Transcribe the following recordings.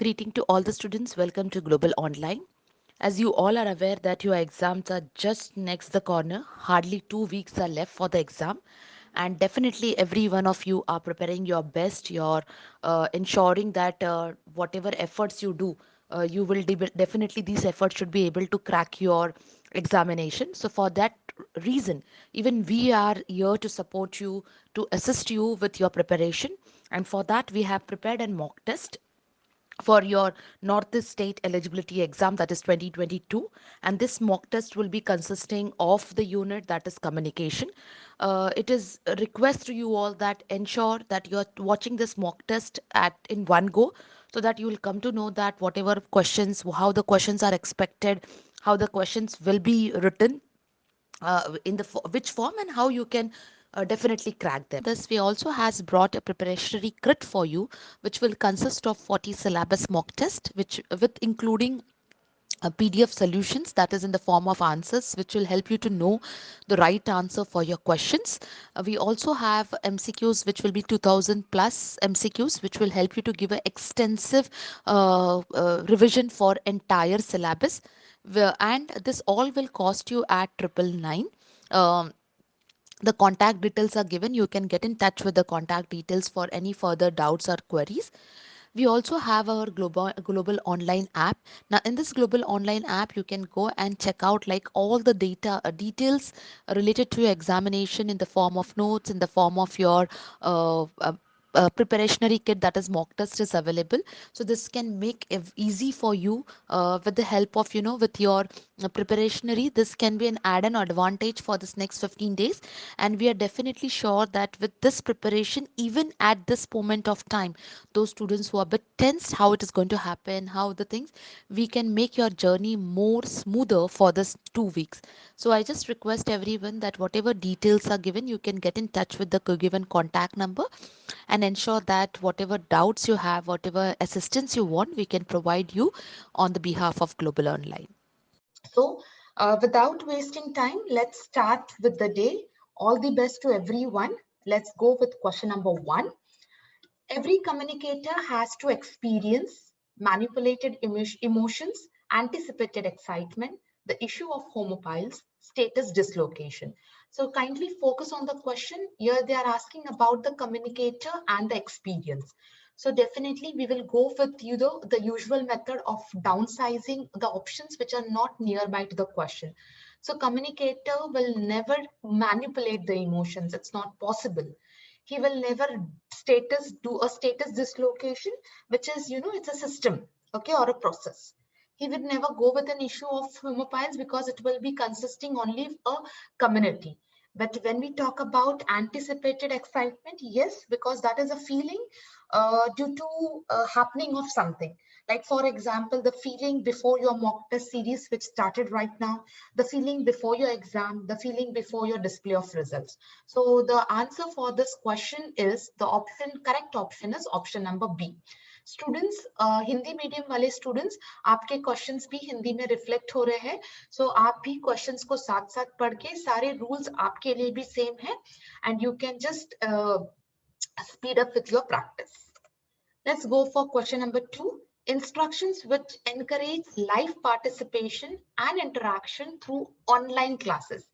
Greeting to all the students. Welcome to Global Online. As you all are aware that your exams are just next the corner, hardly 2 weeks are left for the exam, and definitely every one of you are preparing your best. You're ensuring that whatever efforts you do, you will definitely these efforts should be able to crack your examination. So for that reason, even we are here to support you, to assist you with your preparation, and for that we have prepared a mock test for your Northeast State eligibility exam, that is 2022, and this mock test will be consisting of the unit that is communication. It is a request to you all that ensure that you are watching this mock test at in one go, so that you will come to know that whatever questions, how the questions are expected, how the questions will be written, in the which form, and how you can definitely crack them. This we also has brought a preparatory kit for you, which will consist of 40 syllabus mock test, which with including PDF solutions, that is in the form of answers, which will help you to know the right answer for your questions. We also have MCQs, which will be 2000 plus MCQs, which will help you to give an extensive revision for entire syllabus. And this all will cost you at 999. Um, the contact details are given. You can get in touch with the contact details for any further doubts or queries. We also have our global online app. Now in this global online app, you can go and check out like all the details related to your examination, in the form of notes, in the form of your preparationary kit, that is mock test is available. So this can make it easy for you, with the help of with your preparationary. This can be an add-on advantage for this next 15 days, and we are definitely sure that with this preparation, even at this moment of time, those students who are a bit tensed how it is going to happen, how the things, we can make your journey more smoother for this 2 weeks. So I just request everyone that whatever details are given, you can get in touch with the given contact number, and ensure that whatever doubts you have, whatever assistance you want, we can provide you on the behalf of Global Online. So, without wasting time, let's start with the day. All the best to everyone. Let's go with question number one. Every communicator has to experience manipulated emotions, anticipated excitement, the issue of homopiles, status dislocation. So kindly focus on the question. Here they are asking about the communicator and the experience. So definitely we will go with the usual method of downsizing the options which are not nearby to the question. So communicator will never manipulate the emotions. It's not possible. He will never do a status dislocation, which is, it's a system, okay, or a process. He would never go with an issue of homopiles because it will be consisting only of a community. But when we talk about anticipated excitement, yes, because that is a feeling due to happening of something. Like, for example, the feeling before your mock test series, which started right now, the feeling before your exam, the feeling before your display of results. So the answer for this question is correct option is option number B. Students Hindi medium वाले students आपके questions भी हिंदी में reflect हो रहे हैं सो आप भी questions को साथ साथ पढ़ के सारे रूल्स आपके लिए भी सेम है and you can just speed up with your practice. Let's go for question number 2. Instructions which encourage live participation and interaction through online classes.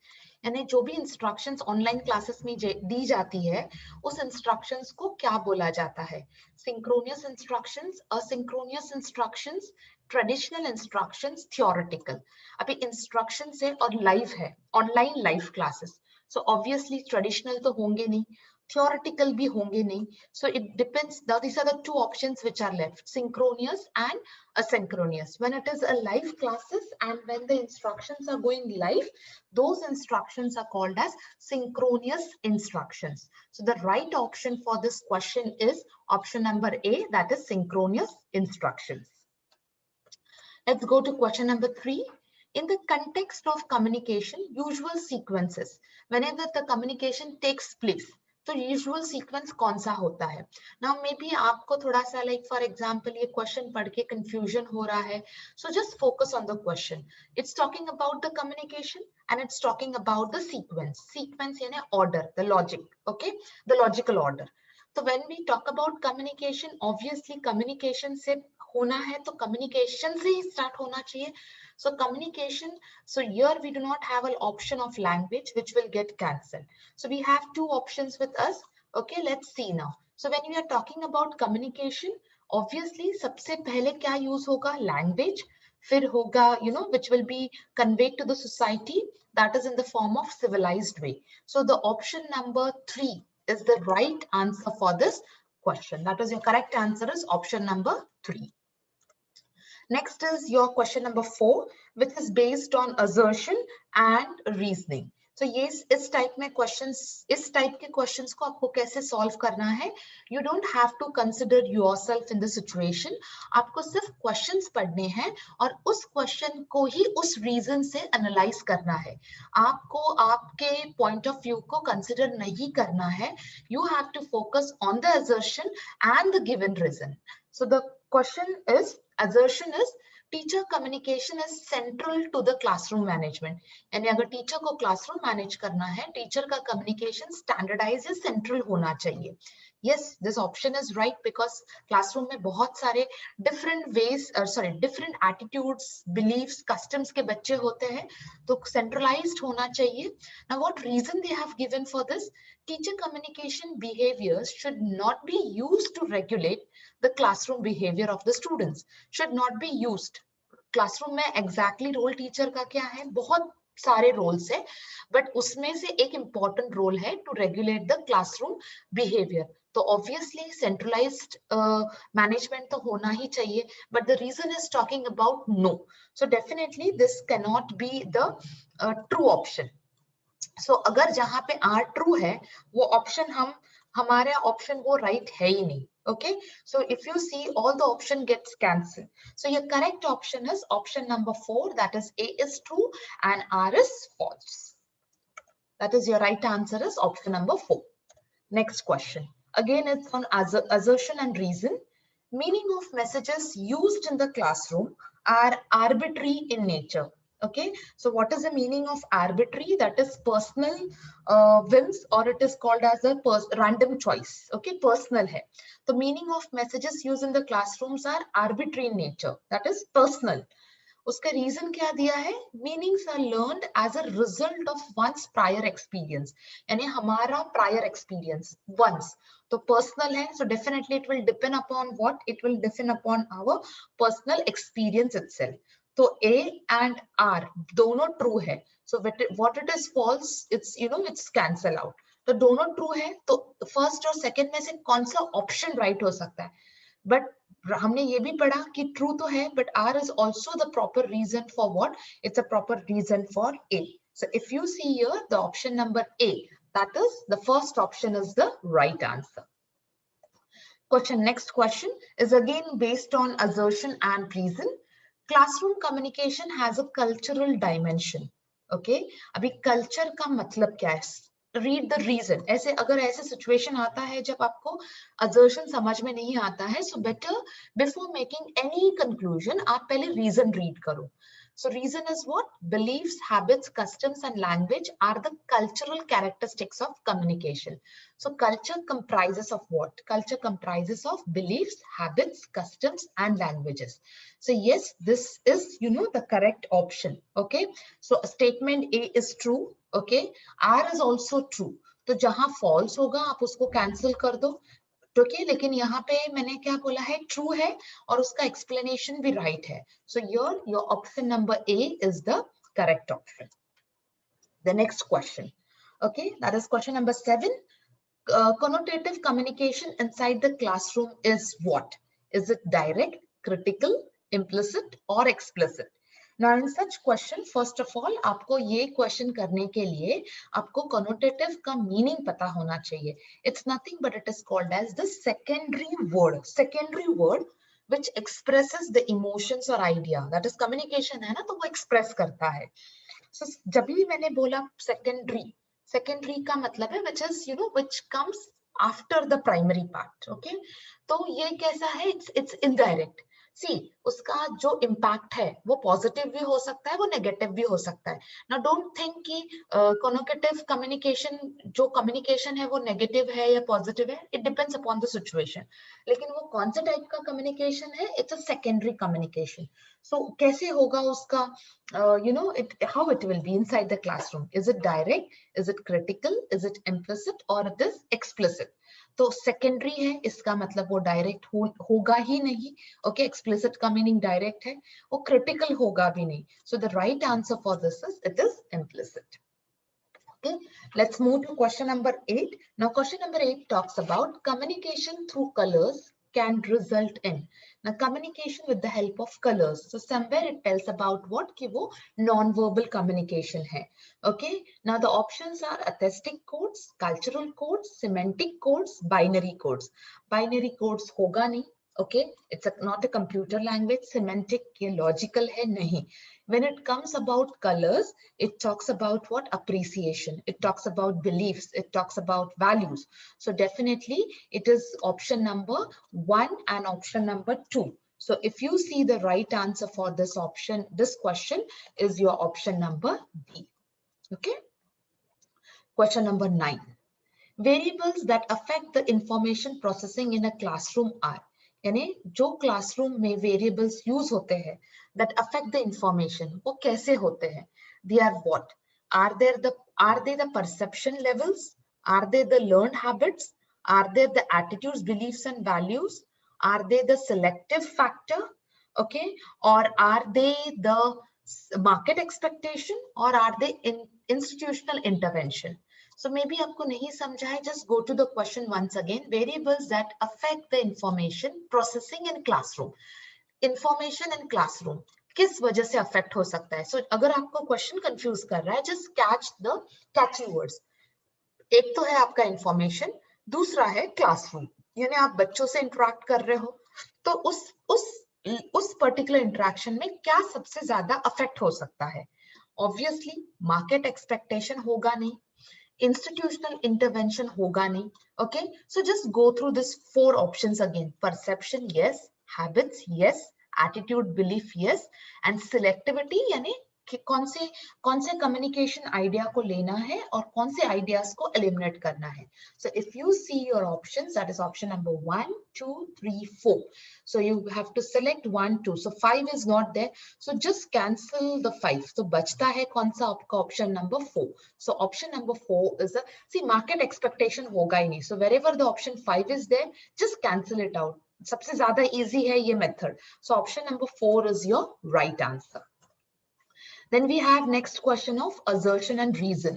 यानी जो भी इंस्ट्रक्शंस ऑनलाइन क्लासेस में दी जाती है उस इंस्ट्रक्शंस को क्या बोला जाता है synchronous instructions asynchronous instructions traditional instructions theoretical अभी इंस्ट्रक्शंस है और लाइव है online live classes so obviously traditional तो होंगे नहीं theoretical bhi honge nahi. So it depends. Now these are the two options which are left, synchronous and asynchronous. When it is a live classes and when the instructions are going live, those instructions are called as synchronous instructions. So the right option for this question is option number A, that is synchronous instructions. Let's go to question number 3. In the context of communication, usual sequences, whenever the communication takes place, तो usual sequence कौन सा होता है now may be आपको थोड़ा सा like for example ये question पढ़ के कंफ्यूजन हो रहा है so just focus on the question it's talking about the communication and it's talking about the sequence यानी order the logic okay the logical order तो when we talk about communication obviously communication से होना है तो communication से ही start होना चाहिए. So communication, so here we do not have an option of language which will get cancelled. So we have two options with us. Okay, let's see now. So when we are talking about communication, obviously सबसे पहले क्या use होगा? Language. फिर होगा, which will be conveyed to the society, that is in the form of civilized way. So the option number 3 is the right answer for this question. That is your correct answer is option number 3. Next is your question number 4, which is based on assertion and reasoning. So yes, इस type में questions, इस type के questions को आपको कैसे solve करना है? You don't have to consider yourself in the situation. आपको सिर्फ क्वेश्चंस पढ़ने हैं और उस क्वेश्चन को ही उस रीजन से एनालाइज करना है. आपको आपके पॉइंट ऑफ व्यू को कंसिडर नहीं करना है. You have to focus on the assertion and the given reason. So the question is, assertion is teacher communication is central to the classroom management. यानी अगर टीचर को क्लासरूम मैनेज करना है, teacher का कम्युनिकेशन स्टैंडर्डाइज या central होना चाहिए. Yes, this option is right because classroom में बहुत सारे different ways, different attitudes, beliefs, customs के बच्चे होते हैं, तो centralized होना चाहिए. Now what reason they have given for this? Teacher communication behaviors should not be used to regulate the classroom behavior of the students. Should not be used. Classroom में exactly role teacher का क्या है? बहुत सारे roles है, but उसमें से एक इंपॉर्टेंट रोल है to regulate the classroom behaviour. तो ऑब्वियसली सेंट्रलाइज्ड मैनेजमेंट तो होना ही चाहिए, but the reason is talking about no. So definitely this can not be the true option. So अगर जहां पे आर ट्रू है वो ऑप्शन हमारे ऑप्शन वो राइट है ही नहीं. Okay, so if you see all the option gets cancelled. So your correct option is option number 4, that is A is true and R is false. That is your right answer is option number 4. Next question. Again, it's on assertion and reason. Meaning of messages used in the classroom are arbitrary in nature. Okay, so what is the meaning of arbitrary? That is personal whims, or it is called as a random choice. Okay, personal hai. The meaning of messages used in the classrooms are arbitrary in nature. That is personal. उसका reason क्या दिया है? Meanings are learned as a result of one's prior experience. यानी हमारा prior experience one's तो personal है, so definitely it will depend upon what? It will depend upon our personal experience itself. तो A and R दोनों true है. So what it is false, it's it's cancel out. तो दोनों true है, तो first और second में से कौन सा ऑप्शन राइट हो सकता है? बट हमने ये भी पढ़ा कि ट्रू तो है, but R is also the proper reason for what? It's a proper reason for A. So if you see here the option number A, that is the first option is the right answer. Next question is again based on assertion and reason. Classroom communication has a cultural dimension. Okay, अभी culture का मतलब क्या है? Read the reason. ऐसे अगर ऐसे situation आता है जब आपको असर्शन समझ में नहीं आता है, so better before making any conclusion आप पहले रीजन रीड करो. So reason is what? Beliefs, habits, customs and language are the cultural characteristics of communication. So culture comprises of what? Culture comprises of beliefs, habits, customs and languages. So yes, this is the correct option. Okay, so statement A is true. Okay, R is also true. तो जहां false होगा आप उसको cancel कर दो. Okay, लेकिन यहाँ पे मैंने क्या बोला है? ट्रू है और उसका एक्सप्लेनेशन भी राइट है. So your option number A is the correct option. The next question. Okay, that is question number 7. Connotative communication inside the classroom is what? Is it direct, critical, implicit or explicit? Now in such question, first of all आपको ये question करने के लिए आपको connotative का meaning पता होना चाहिए. It's nothing but it is called as the secondary word. Secondary word which expresses the emotions or idea. That is communication है ना, तो वो express करता है. So जब भी मैंने बोला secondary का मतलब है which is which comes after the primary part. Okay, तो ये कैसा है? It's indirect. सी उसका जो इम्पैक्ट है वो पॉजिटिव भी हो सकता है, वो नेगेटिव भी हो सकता है ना। डोंट थिंक कि कम्युनिकेटिव कम्युनिकेशन, जो कम्युनिकेशन है वो नेगेटिव है या पॉजिटिव है, it depends upon the situation. लेकिन वो कौन से टाइप का कम्युनिकेशन है, इट्स अ सेकेंडरी कम्युनिकेशन। सो कैसे होगा उसका, it how it will be inside the classroom, is it direct, is it critical, is it implicit और इट इज एक्सप्लिसिट। तो सेकेंडरी है, इसका मतलब वो डायरेक्ट होगा ही नहीं। ओके, एक्सप्लिसिट का मीनिंग डायरेक्ट है, वो क्रिटिकल होगा भी नहीं। So the right answer for this is it is implicit. Okay, let's move to question number 8. Now, question number 8 talks about communication through colors can result in. Now, communication with the help of colors. So, somewhere it tells about what कि वो non-verbal communication है. Okay, now the options are aesthetic codes, cultural codes, semantic codes, binary codes. Binary codes होगा नहीं. Okay, it's not a computer language. Semantic के logical है नहीं. When it comes about colors, it talks about what? Appreciation. It talks about beliefs. It talks about values. So definitely it is option number 1 and option number 2. So if you see the right answer for this option, this question is your option number B. Okay. Question number 9. Variables that affect the information processing in a classroom are, यानी जो classroom में variables use होते हैं that affect the information, वो कैसे होते हैं? They are what? Are they the perception levels? Are they the learned habits? Are they the attitudes, beliefs and values? Are they the selective factor? Okay, or are they the market expectation, or are they institutional intervention? So maybe आपको नहीं समझा है, just go to the question once again. Variables that affect the information processing in classroom. Information in classroom किस वजह से affect हो सकता है? So अगर आपको question confuse कर रहा है, just catch the catchy words. एक तो है आपका information, दूसरा है classroom. यानी आप बच्चों से interact कर रहे हो, तो उस particular interaction में क्या सबसे ज्यादा affect हो सकता है? Obviously, market expectation होगा नहीं, institutional intervention hoga nahi. Okay, so just go through this 4 options again. Perception, yes. Habits, yes. Attitude, belief, yes. And selectivity यानी कि कौन से communication idea को लेना है और कौन से ideas को eliminate करना है. So if you see your options, that is option number 1, 2, 3, 4. So you have to select 1, 2. So 5 is not there. So just cancel the 5. So बचता है कौन सा आपका option number 4. So option number 4 is a, see, market expectation होगा ही नहीं. So wherever the option 5 is there, just cancel it out. सबसे ज्यादा easy है ये method. So option number 4 is your right answer. Then we have next question of assertion and reason.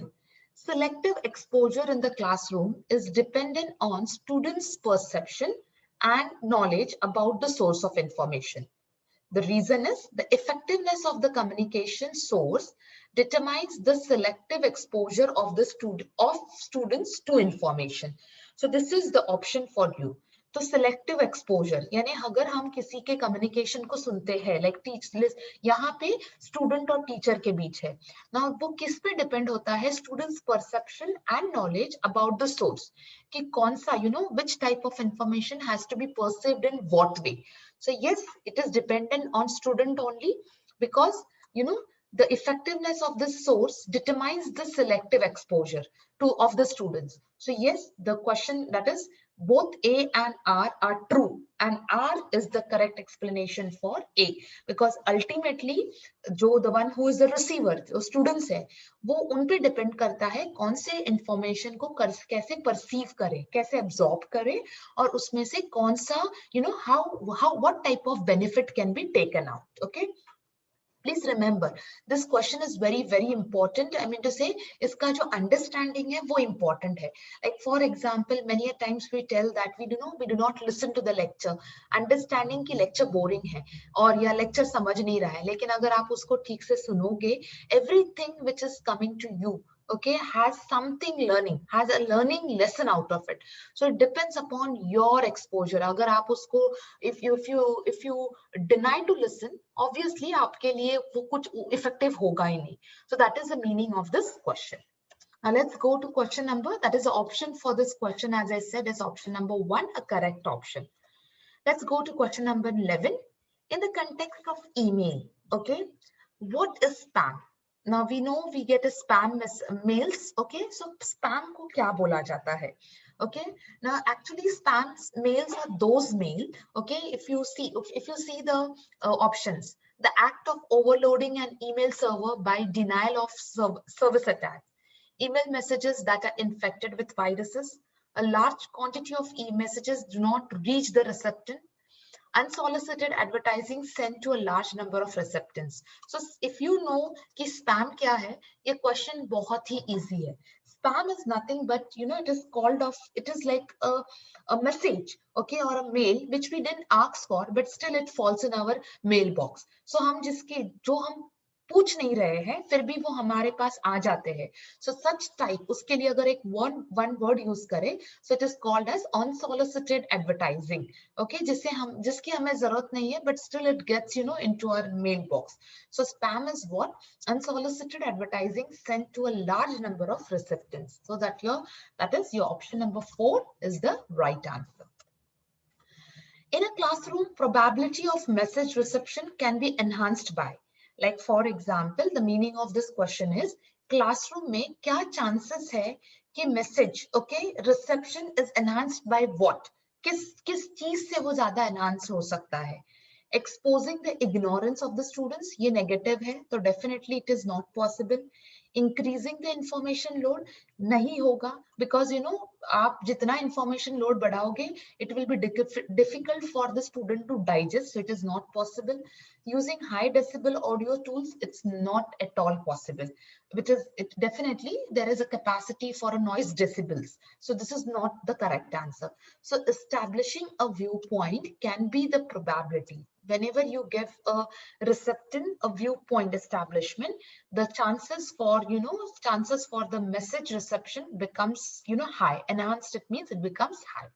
Selective exposure in the classroom is dependent on students' perception and knowledge about the source of information. The reason is the effectiveness of the communication source determines the selective exposure of the students to information. So this is the option for you. तो selective exposure यानी अगर हम किसी के communication को सुनते हैं, like teacher, यहाँ पे स्टूडेंट और टीचर के बीच है ना, वो किस पे डिपेंड होता है? Students perception and knowledge about the source, कि कौन सा which type of information has to be perceived in what way. So yes, it is dependent on student only, because the effectiveness of this source determines the selective exposure of the students. So yes, the question, that is, both A and R are true, and R is the correct explanation for A, because ultimately the one who is the receiver, जो students है, वो उन पे depend करता है कौन से information को कैसे perceive करे, कैसे absorb करे, और उसमें से कौन सा how what type of benefit can be taken out. Okay, please remember, this question is very very important. I mean to say, iska jo understanding hai wo important hai. Like for example, many a times we tell that we do not listen to the lecture, understanding ki lecture boring hai aur ya lecture samajh nahi raha hai, lekin agar aap usko theek se sunoge, everything which is coming to you, okay, has something learning, has a learning lesson out of it. So it depends upon your exposure. Agar aap usko, if you deny to listen, obviously आपके लिए वो कुछ effective होगा ही नहीं. So that is the meaning of this question. Now let's go to question number, that is the option for this question, as I said, is option number 1, a correct option. Let's go to question number 11. In the context of email, okay, what is spam? Now we know we get a spam mails, okay? So spam ko kya bola jata hai? Okay. Now actually spam mails are those mail, okay? If you see the options, the act of overloading an email server by denial of service attack, email messages that are infected with viruses, a large quantity of e-messages do not reach the recipient, unsolicited advertising sent to a large number of recipients. So if you know कि spam क्या है, ये question बहुत ही easy है. Spam is nothing but, it is called of, it is like a message, okay, or a mail which we didn't ask for, but still it falls in our mailbox. So हम जिसके जो हम पूछ नहीं रहे हैं फिर भी वो हमारे पास आ जाते हैं. So such type, उसके लिए अगर एक one word use करें, so it is called as unsolicited advertising. Okay, जिसकी हमें जरूरत नहीं है, but still it gets into our mailbox. So spam is what? Unsolicited advertising sent to a large number of recipients. So that is your option number 4 is the right answer. In a classroom, probability of message reception can be enhanced by, like for example, the meaning of this question is classroom में क्या chances है कि message, okay, reception is enhanced by what? किस चीज से वो ज्यादा enhance हो सकता है? Exposing the ignorance of the students, ये negative है, तो definitely it is not possible. Increasing the information load, नहीं होगा, because आप जितना information load बढ़ाओगे, it will be difficult for the student to digest, so it is not possible. Using high decibel audio tools, it's not at all possible, because it definitely there is a capacity for a noise decibels, so this is not the correct answer. So establishing a viewpoint can be the probability. Whenever you give a receptant a viewpoint establishment, the chances for the message reception becomes high. Enhanced, it means it becomes high.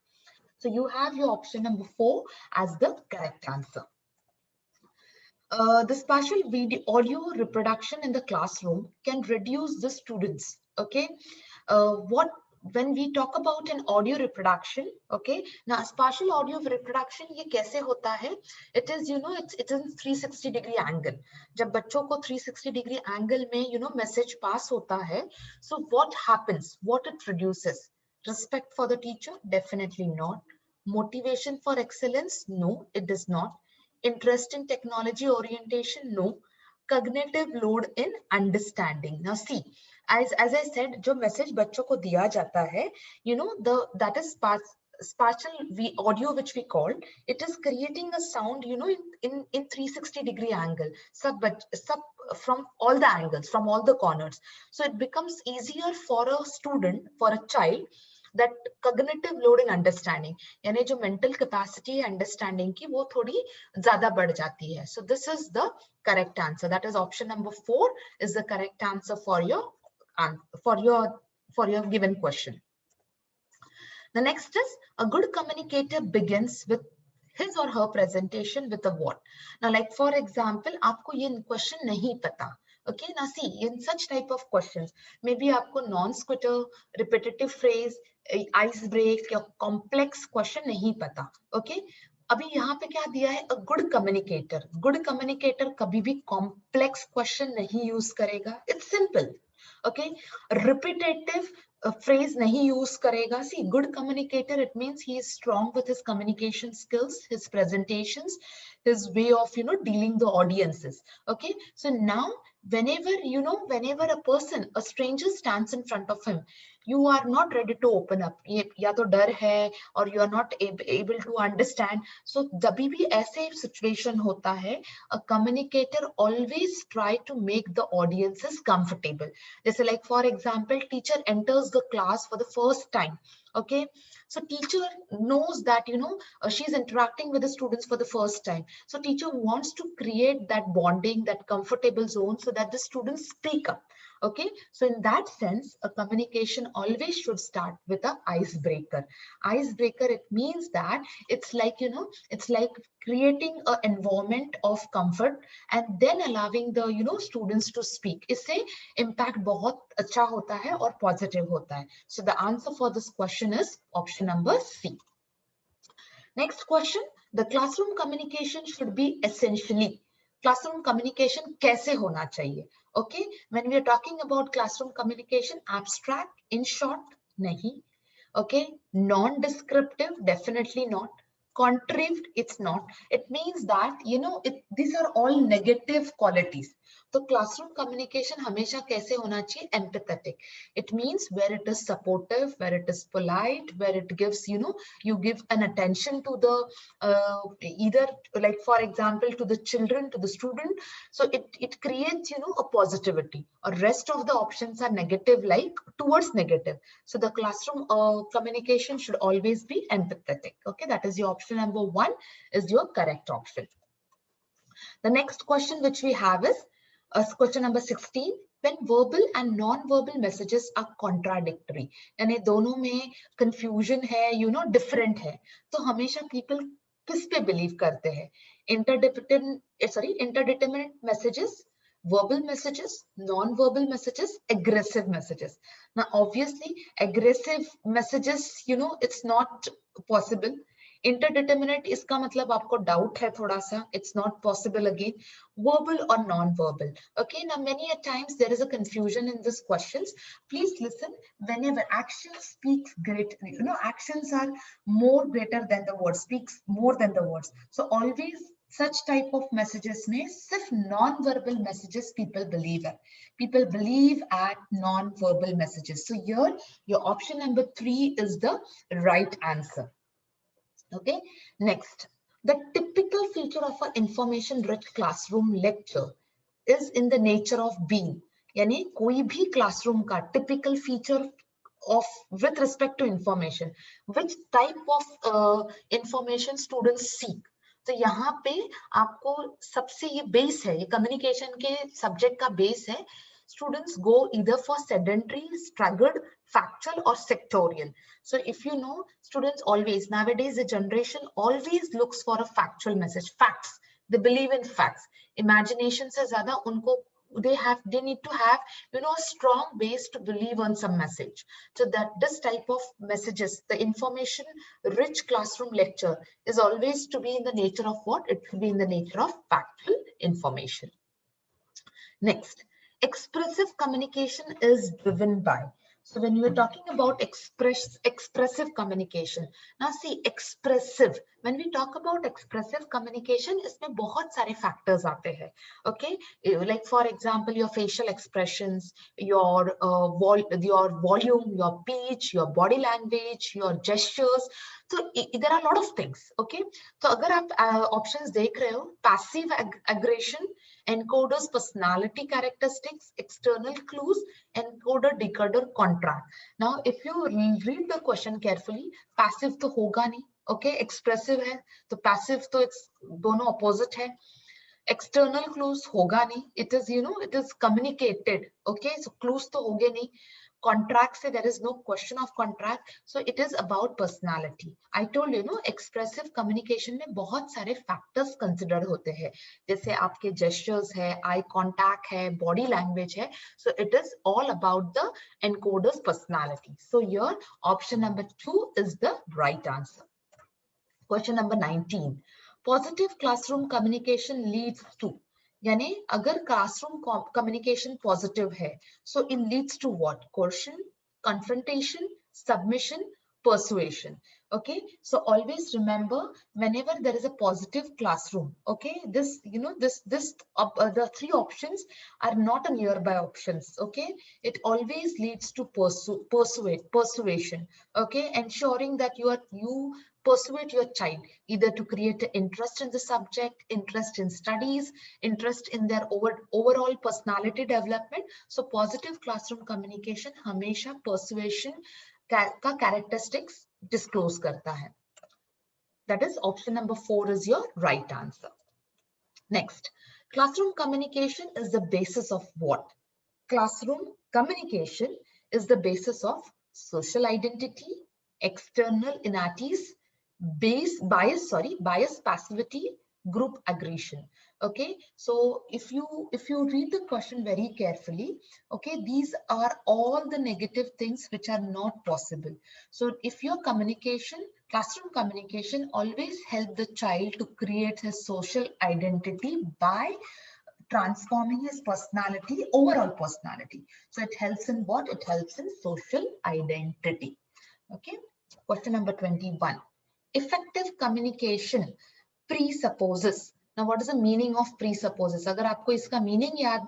So you have your option number 4 as the correct answer. The spatial video audio reproduction in the classroom can reduce the students. Okay, what when we talk about an audio reproduction, okay, now spatial audio reproduction ये कैसे होता है? It is it's in 360 degree angle. जब बच्चों को 360 degree angle में message pass होता है, so what happens? What it produces? Respect for the teacher? Definitely not. Motivation for excellence? No, it does not. Interest in technology orientation? No. Cognitive load in understanding. Now see, as I said, जो message बच्चों को दिया जाता है, that is spatial audio which we call, it is creating a sound in 360 degree angle, sub from all the angles, from all the corners. So it becomes easier for a student, for a child, that cognitive load in understanding, यानी जो mental capacity understanding की वो थोड़ी ज़्यादा बढ़ जाती है. So this is the correct answer. That is option number 4 is the correct answer for your given question. The next is a good communicator begins with his or her presentation with a what. Now, like for example, आपको ये question नहीं पता. Okay, now see, in such type of questions, maybe आपको non-sequitur, repetitive phrase, ice break या complex question नहीं पता. Okay, अभी यहाँ पे क्या दिया है? A good communicator. Good communicator कभी भी complex question नहीं use करेगा. It's simple. Okay, repetitive phrase nahi use karega. See, good communicator, it means he is strong with his communication skills, his presentations, his way of dealing the audiences. Okay, so now whenever a person, a stranger stands in front of him, you are not ready to open up, या तो डर है, or you are not able to understand. So जब भी ऐसे situation होता है, a communicator always try to make the audiences comfortable. जैसे like for example, teacher enters the class for the first time. Okay, so teacher knows that she's interacting with the students for the first time. So teacher wants to create that bonding, that comfortable zone, so that the students speak up. Okay, so in that sense, a communication always should start with a icebreaker. Icebreaker, it means that it's like it's like creating an environment of comfort and then allowing the students to speak. इससे impact बहुत अच्छा होता है और positive होता है. So the answer for this question is option number C. Next question, The classroom communication should be essentially, classroom communication कैसे होना चाहिए. Okay, when we are talking about classroom communication, abstract, in short, nahi. Okay, non-descriptive, definitely not. Contrived, it's not. It means that, you know, these are all negative qualities. तो classroom communication हमेशा कैसे होना चाहिए? Empathetic. It means where it is supportive, where it is polite, where it gives, you know, you give an attention to the either, like for example, to the children, to the student. So it creates, you know, a positivity. Or rest of the options are negative, like towards negative. So the classroom communication should always be empathetic. Okay, that is your option number 1 is your correct option. The next question which we have is question number 16. When verbal and non-verbal messages are contradictory, यानी दोनों में confusion है, you know, different है, तो हमेशा people किस पे believe करते हैं? Interdeterminate messages, verbal messages, non-verbal messages, aggressive messages. Now, obviously, aggressive messages, you know, it's not possible. Interdeterminate, इसका मतलब आपको doubt है थोड़ा सा, it's not possible again. Verbal or non-verbal. Okay, now many a times there is a confusion in these questions. Please listen. Whenever action speaks great, you know, actions are more greater than the words, speaks more than the words. So always such type of messages में सिर्फ non-verbal messages people believe at. People believe at non-verbal messages. So here your option number 3 is the right answer. Okay, next, the typical feature of an information-rich classroom lecture is in the nature of being. यानी कोई भी classroom का typical feature of with respect to information, which type of information students seek. तो यहाँ पे आपको सबसे ये बेस है, ये कम्युनिकेशन के सब्जेक्ट का बेस है. Students go either for sedentary, staggered, factual, or sectorial. So if you know, students always, nowadays the generation always looks for a factual message, facts. They believe in facts. Imagination से ज़्यादा उनको they need to have, you know, a strong base to believe on some message. So that this type of messages, the information rich classroom lecture is always to be in the nature of what? It should be in the nature of factual information. Next, expressive communication is driven by. So when we are talking about expressive communication, now see expressive. When we talk about expressive communication, इसमें बहुत सारे factors आते हैं. Okay, like for example, your facial expressions, your volume, your pitch, your body language, your gestures. So there are a lot of things. Okay, तो अगर आप options देख रहे हो, passive aggression, encoder's personality characteristics, external clues, encoder decoder contract. Now if you read the question carefully, passive तो होगा नहीं. Okay, expressive है तो passive तो it's दोनों opposite है. External clues होगा नहीं, it is, you know, it is communicated. Okay, so clues तो होंगे नहीं. Contract से there is no question of contract, so it is about personality. I told you, know, expressive communication में बहुत सारे factors consider होते हैं, जैसे आपके gestures है, eye contact है, body language है. So it is all about the encoder's personality. So your option number 2 is the right answer. Question number 19. Positive classroom communication leads to, यानी अगर classroom communication positive है, so it leads to what? Coercion, confrontation, submission, persuasion. Okay, so always remember, whenever there is a positive classroom, okay, this, you know, the 3 options are not a nearby options. Okay, it always leads to persuasion. Okay, ensuring that you persuade your child either to create an interest in the subject, interest in studies, interest in their overall personality development. So positive classroom communication हमेशा persuasion का characteristics disclose करता है. That is option number 4 is your right answer. Next, classroom communication is the basis of what? Classroom communication is the basis of social identity, external inanities, bias passivity, group aggression. Okay, so if you read the question very carefully, okay, these are all the negative things which are not possible. So if your communication Classroom communication always help the child to create his social identity by transforming his personality, overall personality. So it helps in what? It helps in social identity. Okay. Question number 21. Effective communication presupposes. Now, what is the meaning of presupposes? अगर आपको इसका meaning याद,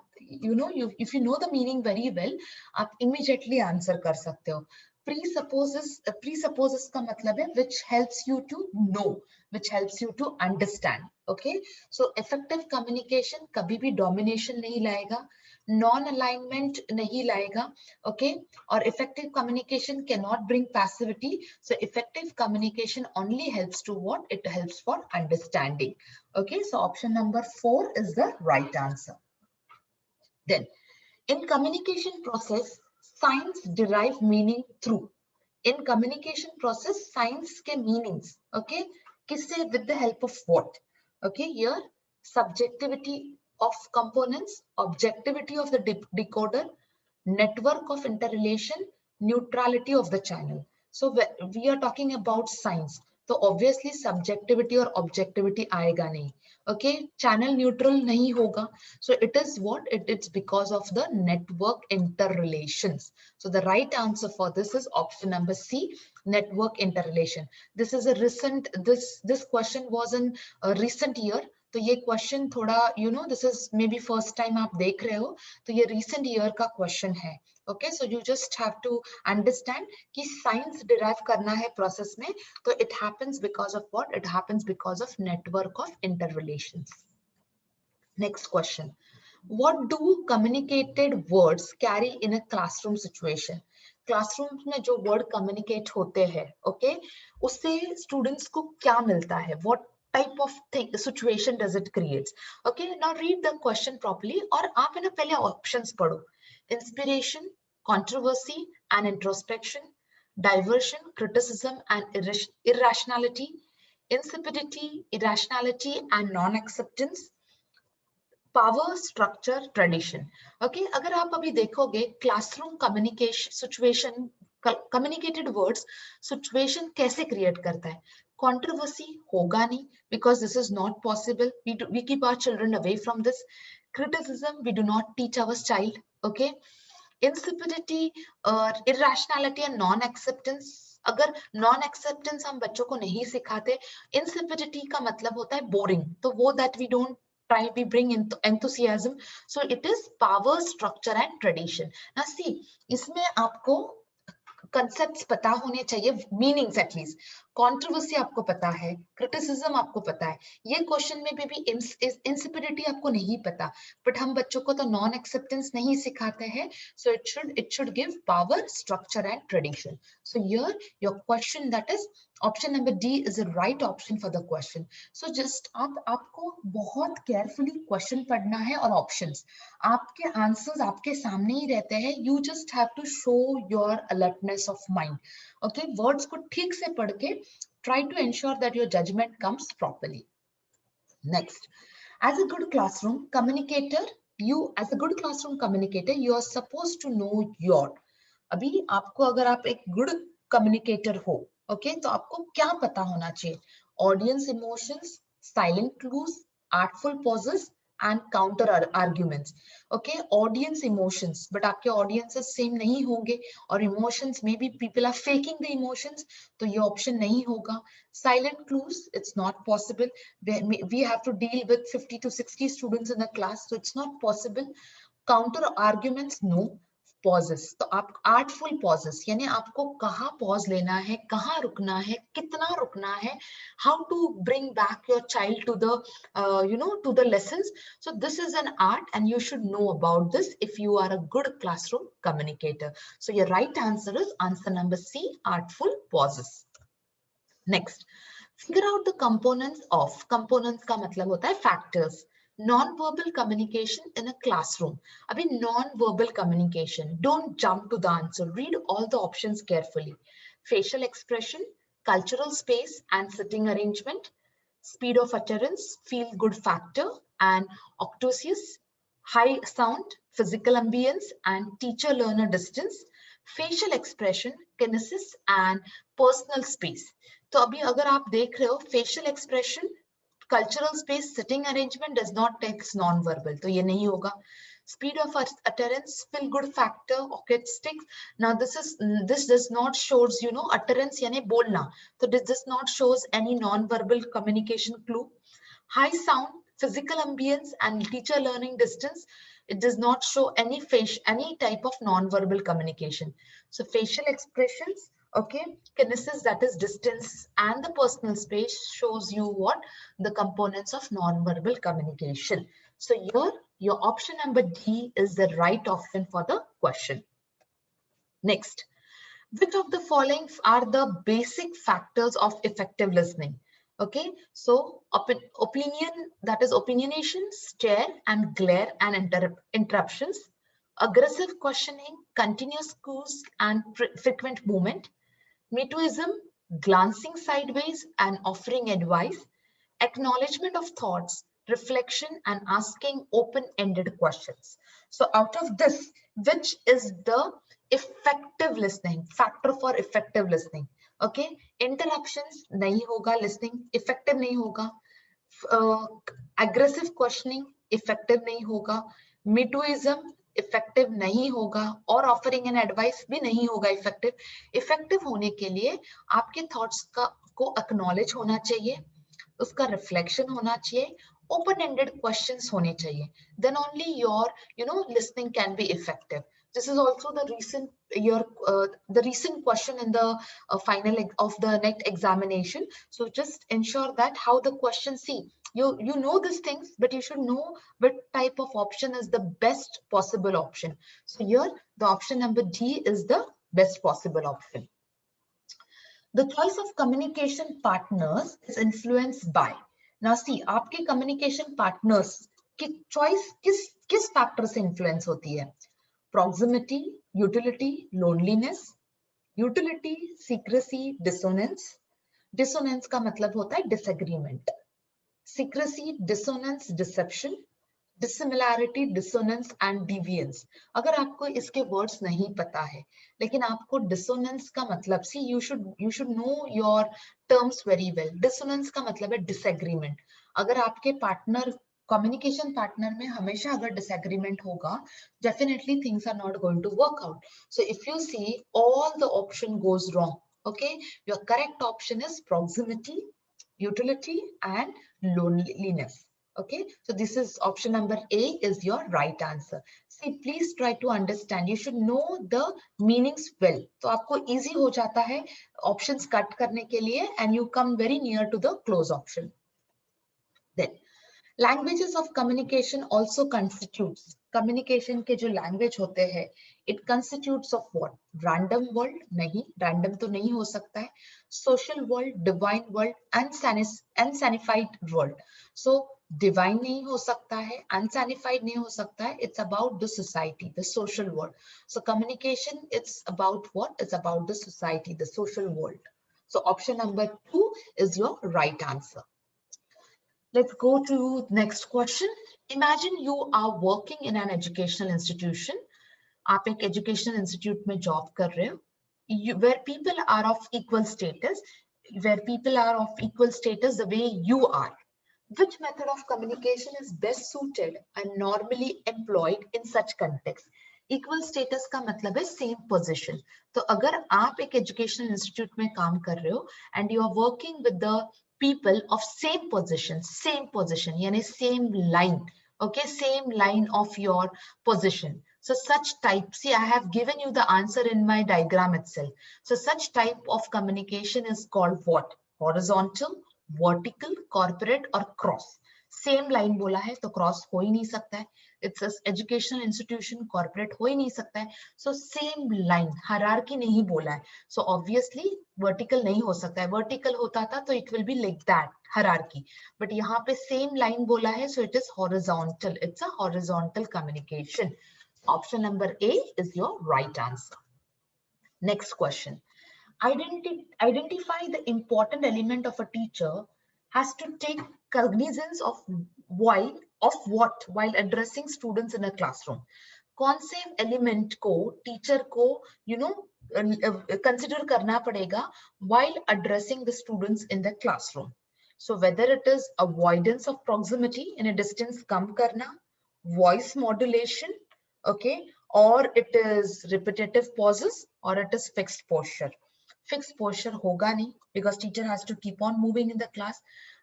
if you know the meaning very well, आप immediately answer कर सकते हो. Presupposes का मतलब है which helps you to know, which helps you to understand. Okay, so effective communication कभी भी domination नहीं लाएगा, non-alignment नहीं लाएगा. Okay, or effective communication cannot bring passivity. So effective communication only helps to what? It helps for understanding. Okay, so option number 4 is the right answer. Then in communication process, signs derive meaning through. In communication process, signs के meanings, okay, किससे? With the help of what? Okay, here subjectivity of components, objectivity of the decoder, network of interrelation, neutrality of the channel. So we are talking about signs. तो obviously subjectivity और objectivity आएगा नहीं. Okay, channel neutral नहीं होगा. So it is what? It's because of the network interrelations. So the right answer for this is option number C, network interrelation. This is a recent, this question was in a recent year. तो ये question थोड़ा this is maybe first time आप देख रहे हो, तो ये recent year का question है. Okay, so you just have to understand कि science derive करना है process में, तो it happens because of what? It happens because of network of interrelations. Next question. What do communicated words carry in a classroom situation? Classroom में जो word communicate होते हैं, okay, उससे students को क्या मिलता है? What type of situation does it create? Okay, now read the question properly और आप है ना पहले options पढ़ो. Inspiration, controversy and introspection, diversion, criticism and irrationality, insipidity, irrationality and non-acceptance, power structure tradition. Okay, अगर आप अभी देखोगे classroom communication situation, communicated words situation कैसे क्रिएट करता है? कंट्रोवर्सी होगा नहीं, because this is not possible. We keep our children away from this. Criticism, we do not teach our child. Okay, insipidity और इरेशनैलिटी एंड नॉन एक्सेप्टेंस, अगर non acceptance हम बच्चों को नहीं सिखाते, इंसिपिडिटी का मतलब होता है बोरिंग, तो वो that we don't try we bring enthusiasm. So it is power, structure and tradition. Now see, इसमें आपको concepts पता होने चाहिए, meanings at least. Controversy आपको पता है, criticism आपको पता है. ये question में भी insipidity आपको नहीं पता, but हम बच्चों को तो non acceptance नहीं सिखाते हैं. So it should give power, structure and tradition. So here your question, that is option number D, is the right option for the question. So just आपको बहुत carefully question पढ़ना है और options. आपके answers आपके सामने ही रहते हैं. You just have to show your alertness of mind. Okay, words को ठीक से पढ़ के try to ensure that your judgment comes properly. Next, as a good classroom communicator, you are supposed to know your. अभी आपको अगर आप एक good communicator हो, okay, तो आपको क्या पता होना चाहिए? Audience emotions, silent clues, artful pauses and counter arguments. Okay, audience emotions, but आपके audiences same नहीं होंगे, और emotions maybe people are faking the emotions, तो ये option नहीं होगा. Silent clues, it's not possible. We have to deal with 50 to 60 students in a class, so it's not possible. Counter arguments, no. Pauses, तो आप artful pauses, यानी आपको कहाँ pause लेना है, कहाँ रुकना है, कितना रुकना है, how to bring back your child to the to the lessons. So this is an art and you should know about this if you are a good classroom communicator. So your right answer is answer number C, artful pauses. Next, figure out the components of. Components का मतलब होता है factors. Non-verbal communication in a classroom. Abhi non-verbal communication. Don't jump to the answer. Read all the options carefully. Facial expression, cultural space and sitting arrangement, speed of utterance, feel-good factor and octosius, high sound, physical ambience and teacher-learner distance, facial expression, kinesis and personal space. तो अभी अगर आप देख रहे हो facial expression, cultural space, sitting arrangement does not takes non verbal, तो ये नहीं होगा. Speed of utterance, feel good factor, acoustics. Now this does not shows, you know, utterance यानी बोलना, so this does not shows any non-verbal communication clue. High sound, physical ambience, and teacher learning distance. It does not show any type of non-verbal communication. So facial expressions, okay, kinesis, that is distance, and the personal space shows you what the components of non-verbal communication. So here your option number D is the right option for the question. Next, which of the following are the basic factors of effective listening? Okay, so opinion, that is opinionation, stare and glare and interruptions, aggressive questioning, continuous cues and frequent movement, Metoism, glancing sideways and offering advice, acknowledgement of thoughts, reflection, and asking open-ended questions. So out of this, which is the effective listening, factor for effective listening? Okay, interruptions nahi hoga, listening effective nahi hoga. uh, Aggressive questioning effective नहीं होगा, मिटोइज्म effective नहीं होगा, और offering an advice भी नहीं होगा effective. Effective होने के लिए आपके थॉट्स का को एक्नॉलेज होना चाहिए, उसका रिफ्लेक्शन होना चाहिए, ओपन एंडेड क्वेश्चंस होने चाहिए, then only your, you know, listening can be effective. This is also the recent question in the final of the next examination. So just ensure that how the question, see, you know these things, but you should know what type of option is the best possible option. So here the option number D is the best possible option. The choice of communication partners is influenced by. Now see, आपके communication partners की choice किस factor से influence होती है? Proximity, utility, loneliness. Utility, secrecy, dissonance. Dissonance का मतलब होता है disagreement. Secrecy, dissonance, deception. Dissimilarity, dissonance and deviance. अगर आपको इसके वर्ड्स नहीं पता है, लेकिन आपको dissonance का मतलब, सी you should know your terms very well. Dissonance का मतलब है disagreement. अगर आपके पार्टनर, communication partner में हमेशा अगर disagreement होगा, definitely things are not going to work out. So if you see, all the option goes wrong. Okay, your correct option is proximity, utility and loneliness. Okay, so this is option number A is your right answer. See, please try to understand. You should know the meanings well. तो आपको easy हो जाता है options cut करने के लिए, and you come very near to the close option. Then languages of communication also constitutes, communication के जो language होते हैं, it constitutes of what? Random world, नहीं, random तो नहीं हो सकता है. Social world, divine world, unsanified world. So divine नहीं हो सकता है, unsanified नहीं हो सकता है. It's about the society, the social world. So communication, it's about what? It's about the society, the social world. So option number 2 is your right answer. Let's go to next question. Imagine you are working in an educational institution. आप एक educational institute में job कर रहे हो, where people are of equal status, the way you are. Which method of communication is best suited and normally employed in such context? Equal status का मतलब है same position. तो अगर आप एक educational institute में काम कर रहे हो and you are working with the people of same position यानी same line, okay, same line of your position. So such type, see, I have given you the answer in my diagram itself. So such type of communication is called what? Horizontal, vertical, corporate और cross. Same line बोला है तो cross हो ही नहीं सकता है. It's educational institution, corporate हो ही नहीं सकता है. सो सेम लाइन, हायरार्की नहीं बोला है, सो ऑब्वियसली वर्टिकल नहीं हो सकता है. वर्टिकल होता था तो it will be like that, hierarchy, but यहाँ पे सेम लाइन बोला है, so it is horizontal. It's a horizontal communication. Option number A is your right answer. Next question. Identify the important element of a teacher has to take cognizance of what while addressing students in a classroom. कौन से element को teacher को consider करना पड़ेगा while addressing the students in the classroom. So whether it is avoidance of proximity in a distance कम करना, voice modulation, okay, or it is repetitive pauses, or it is fixed posture. Fixed posture होगा नहीं because teacher has to keep on moving in the class.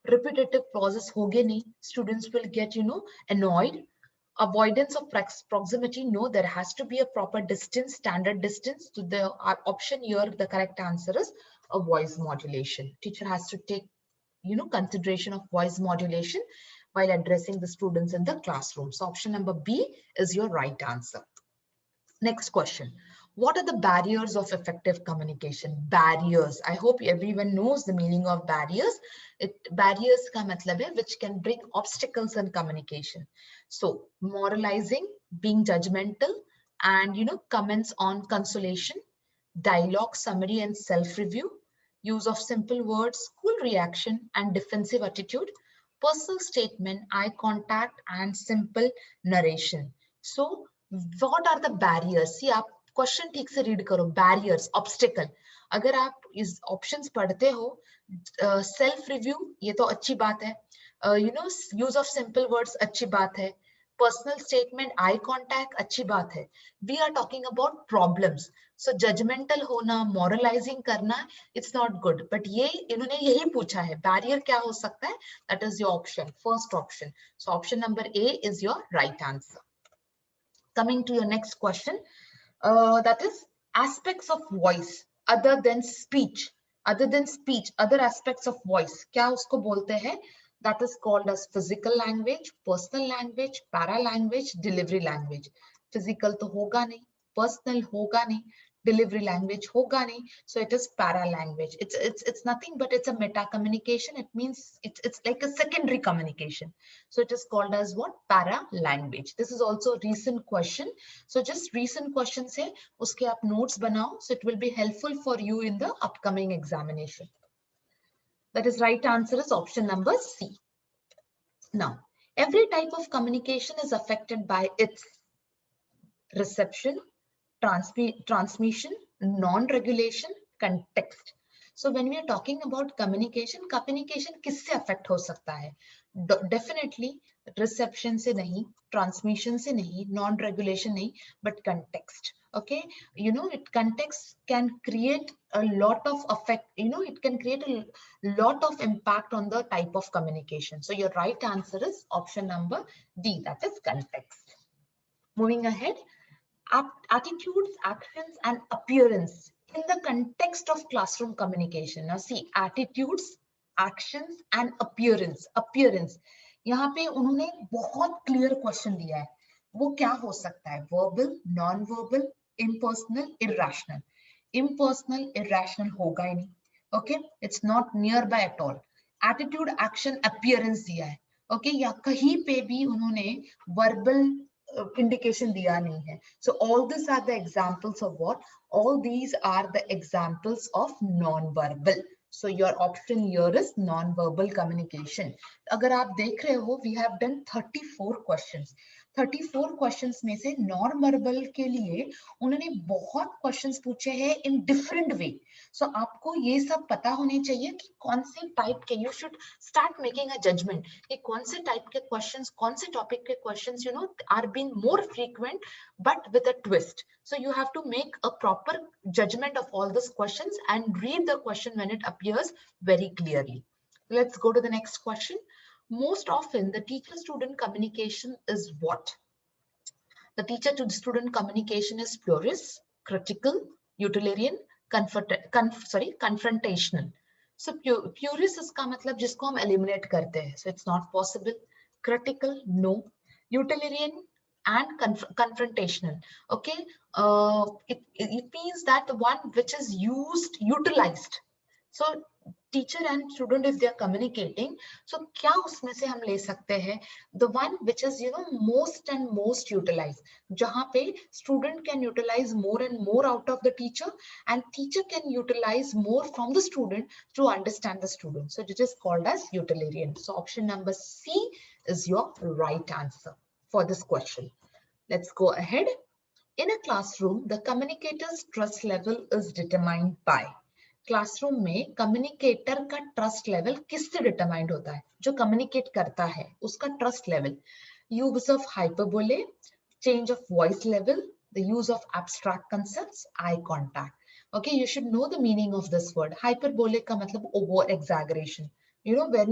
Repetitive pauses होंगे नहीं, students will get annoyed. Avoidance of proximity, no, there has to be a proper distance, standard distance. So the option here, the correct answer is a voice modulation. Teacher has to take consideration of voice modulation while addressing the students in the classroom. So option number B is your right answer. Next question. What are the barriers of effective communication? Barriers. I hope everyone knows the meaning of barriers. Barriers ka matlab hai which can bring obstacles in communication. So moralizing, being judgmental, and comments on consolation, dialogue, summary, and self-review, use of simple words, cool reaction, and defensive attitude, personal statement, eye contact, and simple narration. So what are the barriers? See, आप question ठीक से read करो. Barriers, obstacle. अगर आप इस options पढ़ते हो, self review, ये तो अच्छी बात है. यूज ऑफ सिंपल वर्ड्स, अच्छी बात है. पर्सनल स्टेटमेंट, आई कॉन्टैक्ट, अच्छी बात है. We are talking about problems. So judgmental होना, मॉरलाइजिंग करना, इट्स नॉट गुड. बट ये इन्होंने यही पूछा है, बैरियर क्या हो सकता है? That is your option, first option. So option number A is your right answer. Coming to your next question, that is aspects of voice other than speech. Other aspects of voice, क्या उसको बोलते हैं? That is called as physical language, personal language, para language, delivery language. Physical तो होगा नहीं, personal होगा नहीं, delivery language होगा नहीं. So it is para language. It's nothing but it's a meta communication. It means it's like a secondary communication. So it is called as what? Para language. This is also a recent question. So just recent questions है, उसके आप notes बनाओ. So it will be helpful for you in the upcoming examination. That is right answer is option number C. Now, every type of communication is affected by its reception, transmission, non-regulation, context. So when we are talking about communication किससे affect हो सकता है? Definitely reception से नहीं, transmission से नहीं, non-regulation नहीं, but context. Okay, context can create a lot of effect. It can create a lot of impact on the type of communication. So your right answer is option number D, that is context. Moving ahead. Attitudes, actions, and appearance in the context of classroom communication. Now see, attitudes, actions, and appearance. यहाँ पे उन्होंने बहुत clear question दिया है. वो क्या हो सकता है? Verbal, non verbal, impersonal, irrational. Impersonal, irrational होगा ही नहीं. Okay, it's not near by at all. Attitude, action, appearance दिया है. ओके, या कहीं पे भी उन्होंने verbal indication diya nahi hai. So all these are the examples of what? All these are the examples of non-verbal. So your option here is non-verbal communication. अगर आप देख रहे हो, we have done 34 questions. 34 questions में से non-verbal के लिए उन्होंने बहुत questions पूछे हैं in different way. So आपको ये सब पता होने चाहिए कि कौन से type के, you should start making a judgment कि कौन से type के questions, कौन से topic के questions are being more frequent but with a twist. So you have to make a proper judgment of all these questions and read the question when it appears very clearly. Let's go to the next question. Most often the teacher-student communication is what? The teacher-to-student communication is plurist, critical, utilitarian, confrontational. So plurist इसका मतलब जिसको हम eliminate करते हैं. So it's not possible. Critical, no. Utilitarian and confrontational. Okay, it means that the one which is utilized. So teacher and student, if they are communicating, so क्या उसमें से हम ले सकते हैं? The one which is most and most utilized, जहाँ पे student can utilize more and more out of the teacher, and teacher can utilize more from the student to understand the student. So it is called as utilitarian. So option number C is your right answer for this question. Let's go ahead. In a classroom, the communicator's trust level is determined by. Classroom में communicator का trust level किससे determined होता है? जो communicate करता है उसका trust level. Use of hyperbole, change of voice level, the use of abstract concepts, eye contact. Okay, you should know the meaning of this word. Hyperbolic का मतलब over exaggeration. You know, when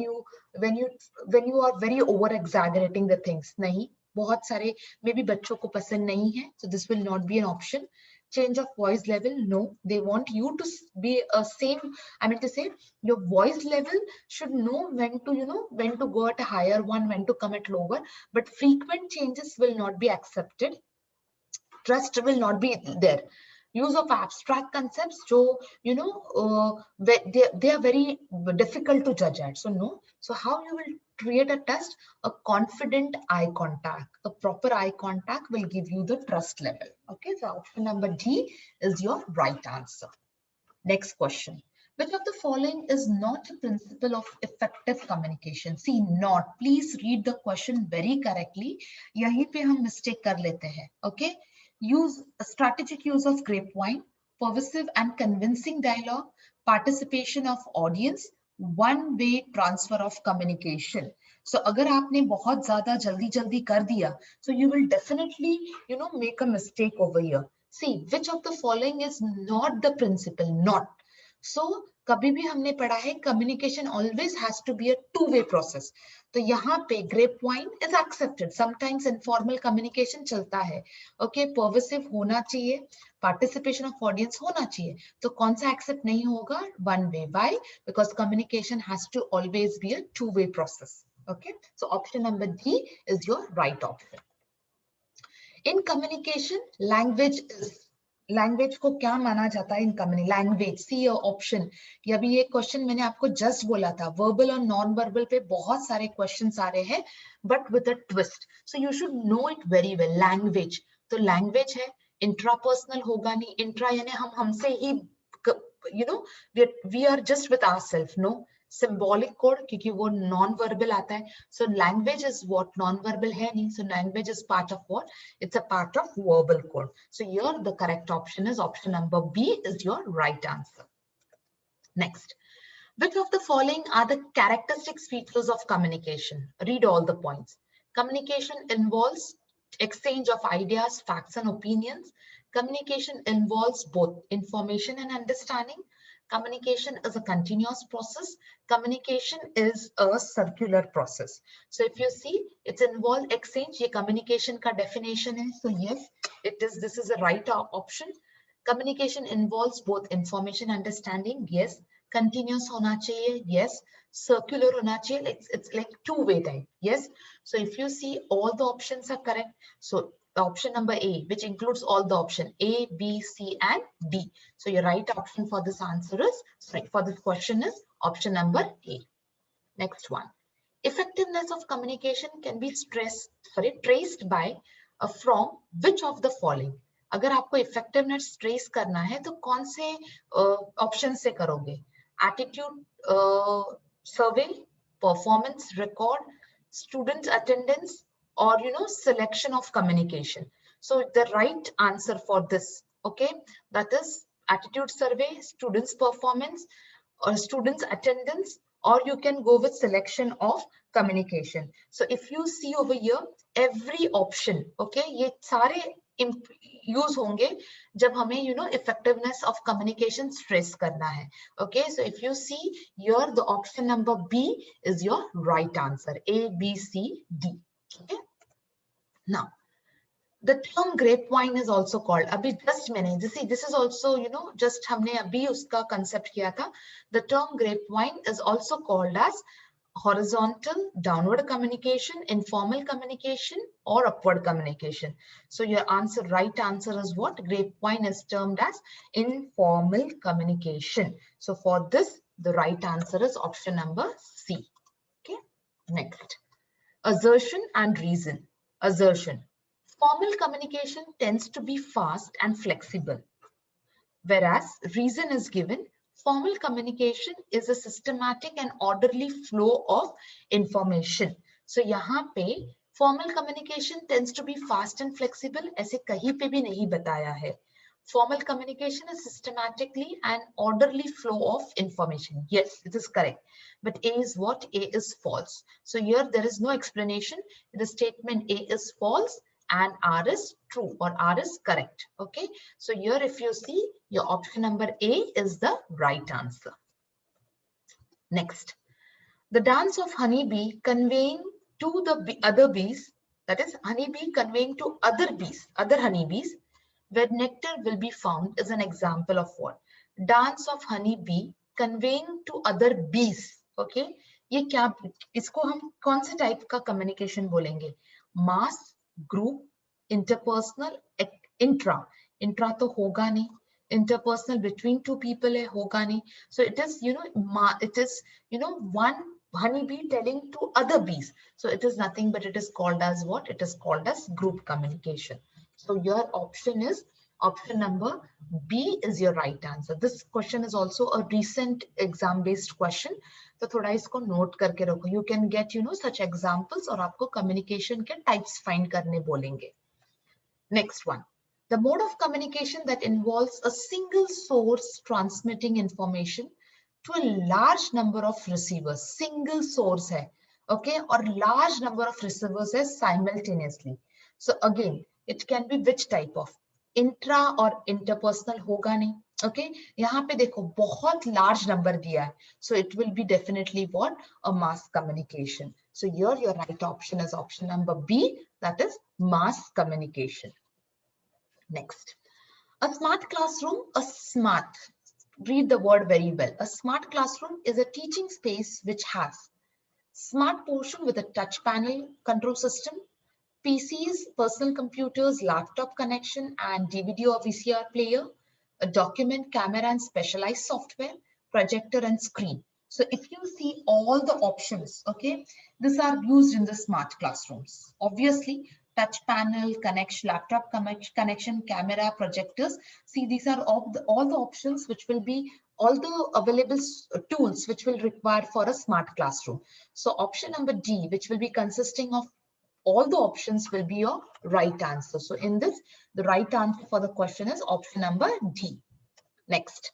you are very over exaggerating the things. नहीं, बहुत सारे maybe बच्चों को पसंद नहीं है, so this will not be an option. Change of voice level, no, they want you to be a same. I mean to say, your voice level should know when to, when to go at a higher one, when to come at lower, but frequent changes will not be accepted. Trust will not be there. Use of abstract concepts, so they are very difficult to judge at, so no. So how you will create a test? A confident eye contact, a proper eye contact will give you the trust level. Okay, so option number D is your right answer. Next question. Which of the following is not a principle of effective communication? See, not. Please read the question very correctly. यहीं पे हम mistake कर लेते हैं. Okay. Use strategic use of grapevine, pervasive and convincing dialogue, participation of audience, one-way transfer of communication. So अगर आपने बहुत ज़्यादा जल्दी कर दिया, so you will definitely, make a mistake over here. See, which of the following is not the principle? Not. So कभी भी हमने पढ़ा है communication always has to be a two-way process. तो यहाँ पे grapevine is accepted. Sometimes informal communication चलता है. Okay, pervasive होना चाहिए, participation of audience होना चाहिए. तो कौन सा accept नहीं होगा? One way. Why? Because communication has to always be a two-way process. Okay, so option number D is your right option. In communication, language को क्या माना जाता है? In communication language, C option. ये अभी ये क्वेश्चन मैंने आपको जस्ट बोला था, वर्बल और नॉन वर्बल पे बहुत सारे क्वेश्चंस आ रहे हैं, but with a twist. So you should know it very well. Language, तो लैंग्वेज है, इंट्रापर्सनल होगा नहीं. इंट्रा यानी हम हमसे ही, we are just with ourselves. No, symbolic code, क्योंकि वो नॉन वर्बल आता है. So language is what non verbal है नहीं. So language is part of what? It's a part of verbal code. So here the correct option is option number B is your right answer. Next, which of the following are the characteristic features of communication? Read all the points. Communication involves exchange of ideas, facts and opinions. Communication involves both information and understanding. Communication is a continuous process. Communication is a circular process. So if you see, it's involved exchange. ये communication का definition है. So yes, this is a right option. Communication involves both information understanding. Yes. Continuous होना चाहिए. Yes. Circular होना चाहिए. It's like two-way type. Yes. So if you see, all the options are correct. So option number A, which includes all the option A, B, C, and D. So your right option for this answer is, for this question is option number A. Next one. Effectiveness of communication can be traced by from which of the following? अगर आपको effectiveness trace करना है तो कौन से option से करोगे? Attitude survey, performance record, student attendance, or selection of communication. So the right answer for this, okay, that is attitude survey, students performance, or students attendance, or you can go with selection of communication. So if you see over here, every option, okay, ये सारे use होंगे जब हमें effectiveness of communication stress करना है. Okay, so if you see here, the option number B is your right answer. A, B, C, D. Okay. Now, the term grapevine is also called, abhi just मैंने, this is also, just हमने अभी उसका concept किया था. The term grapevine is also called as horizontal, downward communication, informal communication, or upward communication. So your right answer is what? Grapevine is termed as informal communication. So for this, the right answer is option number C. Okay, next. Assertion and reason. Assertion. Formal communication tends to be fast and flexible, whereas reason is given. Formal communication is a systematic and orderly flow of information. So यहाँ पे formal communication tends to be fast and flexible, ऐसे कहीं पे भी नहीं बताया है. Formal communication is systematically and orderly flow of information. Yes, it is correct. But A is what? A is false. So here there is no explanation. The statement A is false and R is true or R is correct. Okay. So here if you see, your option number A is the right answer. Next. The dance of honeybee conveying to the other bees, that is honeybee conveying to other bees, other honeybees, where nectar will be found is an example of what? Dance of honeybee conveying to other bees. Okay, ये क्या, इसको हम कौन से type का communication बोलेंगे? मास, group, interpersonal, intra. Intra तो होगा नहीं, interpersonal between two people hai, hoga nahi. So it is, it is, one honeybee telling to other bees. So it is nothing but it is called as what? It is called as group communication. So your option is option number B is your right answer. This question is also a recent exam based question. तो थोड़ा इसको note करके रखो. You can get, such examples और आपको communication के types find करने बोलेंगे. Next one. The mode of communication that involves a single source transmitting information to a large number of receivers. Single source hai, okay, or large number of receivers hai simultaneously. So again, it can be which type of? Intra or interpersonal hoga nahi. Okay, यहाँ पे देखो बहुत large number दिया है. So it will be definitely what? A mass communication. So here your right option is option number B, that is mass communication. Next, a smart classroom, read the word very well. A smart classroom is a teaching space which has smart portion with a touch panel control system, PCs, personal computers, laptop connection, and DVD or VCR player, a document, camera, and specialized software, projector, and screen. So if you see all the options, okay, these are used in the smart classrooms. Obviously, touch panel, connection, laptop connection, camera, projectors. See, these are all the options which will be all the available tools which will require for a smart classroom. So option number D, which will be consisting of all the options, will be your right answer. So in this, the right answer for the question is option number D. Next,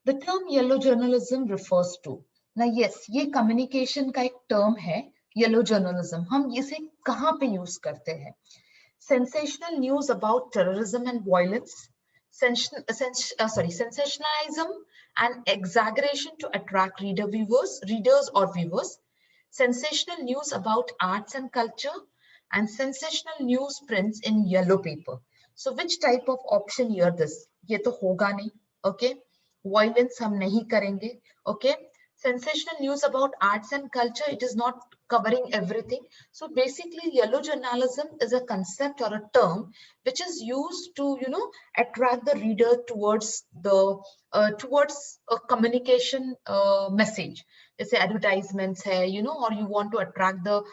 the term yellow journalism refers to. Now yes, ये communication का एक term है, yellow journalism. हम इसे कहाँ पे use करते हैं? Sensational news about terrorism and violence, sensationalism and exaggeration to attract readers or viewers, sensational news about arts and culture, and sensational news prints in yellow paper. So which type of option here this? ये तो होगा नहीं, okay? Violence हम नहीं करेंगे, okay? Sensational news about arts and culture, it is not covering everything. So basically, yellow journalism is a concept or a term which is used to, attract the reader towards towards a communication message. जैसे advertisements है, or you want to attract the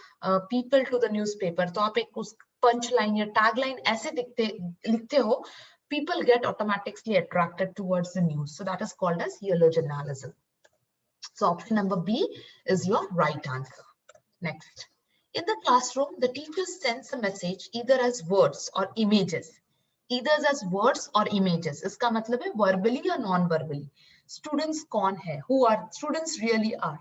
people to the newspaper. तो आप एक उस punch line या tag line ऐसे लिखते हो, people get automatically attracted towards the news. So that is called as yellow journalism. So option number B is your right answer. Next, in the classroom, the teacher sends a message either as words or images. Either as words or images. इसका मतलब है verbally or non-verbally. Students कौन है? Who are students really are?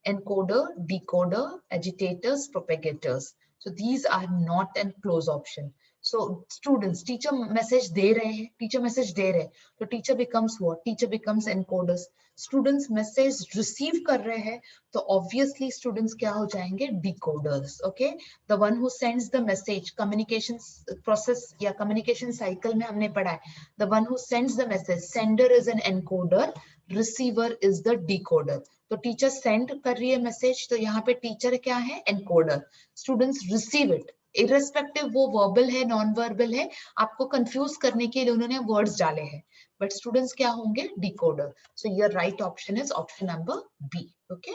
Encoder, decoder, agitators, propagators. So these are not an close option. So students, teacher message दे रहे हैं, teacher message दे रहे हैं, तो teacher becomes what? Teacher becomes encoders. Students message receive कर रहे हैं, तो obviously students क्या हो जाएंगे? Decoders. Okay, the one who sends the message, communication process या communication cycle में हमने पढ़ा है, the one who sends the message, sender is an encoder, receiver is the decoder. तो टीचर सेंड कर रही है मैसेज, तो यहाँ पे टीचर क्या है? Encoder. Students receive it, irrespective वो वर्बल है नॉन वर्बल है, आपको कंफ्यूज करने के लिए उन्होंने वर्ड्स डाले हैं, बट स्टूडेंट्स क्या होंगे? Decoder. So your right option is option number B. Okay,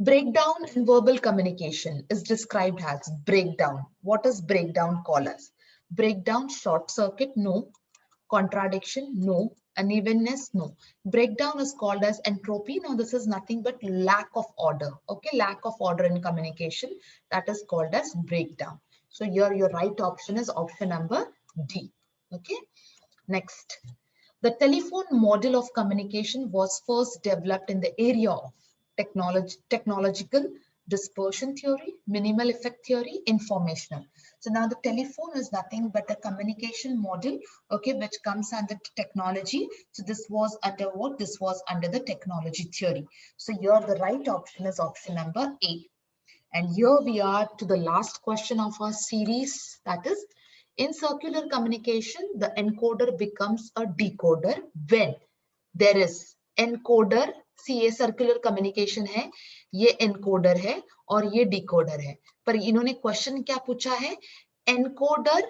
breakdown in verbal communication is described as breakdown. What does breakdown call us? Breakdown, short circuit, no. Contradiction, no. Unevenness, no. Breakdown is called as entropy. Now this is nothing but lack of order. Okay, lack of order in communication, that is called as breakdown. So here your right option is option number D. Okay, next. The telephone model of communication was first developed in the area of technological dispersion theory, minimal effect theory, informational. So now the telephone is nothing but a communication model, okay, which comes under technology. So this was under what? This was under the technology theory. So here the right option is option number A. And here we are to the last question of our series, that is, in circular communication, the encoder becomes a decoder when there is encoder. See, ये circular communication है, ये encoder है और ये decoder है. पर इन्होंने question क्या पूछा है? Encoder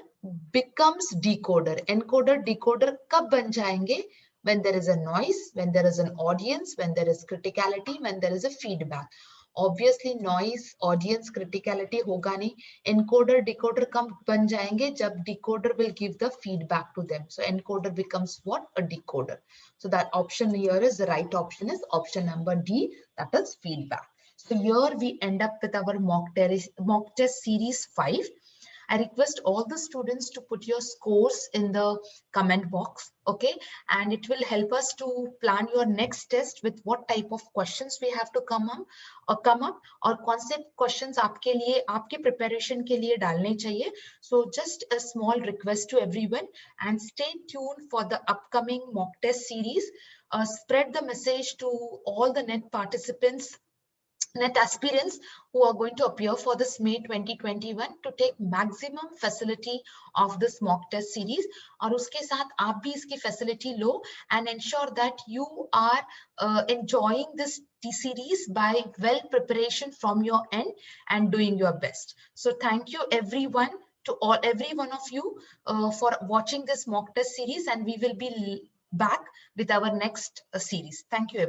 becomes decoder. Encoder decoder कब बन जाएंगे? When there is a noise, when there is an audience, when there is criticality, when there is a feedback. Obviously noise, audience, criticality होगा नहीं. Encoder decoder कब बन जाएंगे? जब decoder will give the feedback to them. So encoder becomes what? A decoder. So that option here is the right option is option number D, that is feedback. So here we end up with our mock test series 5. I request all the students to put your scores in the comment box, okay? And it will help us to plan your next test with what type of questions we have to come up or concept questions आपके लिए, आपके preparation के लिए डालने चाहिए. So just a small request to everyone and stay tuned for the upcoming mock test series. Spread the message to all the net participants, net aspirants who are going to appear for this May 2021 to take maximum facility of this mock test series. और उसके साथ आप भी इसकी facility low and ensure that you are enjoying this series by well preparation from your end and doing your best. So thank you everyone, to every one of you for watching this mock test series, and we will be back with our next series. Thank you everyone.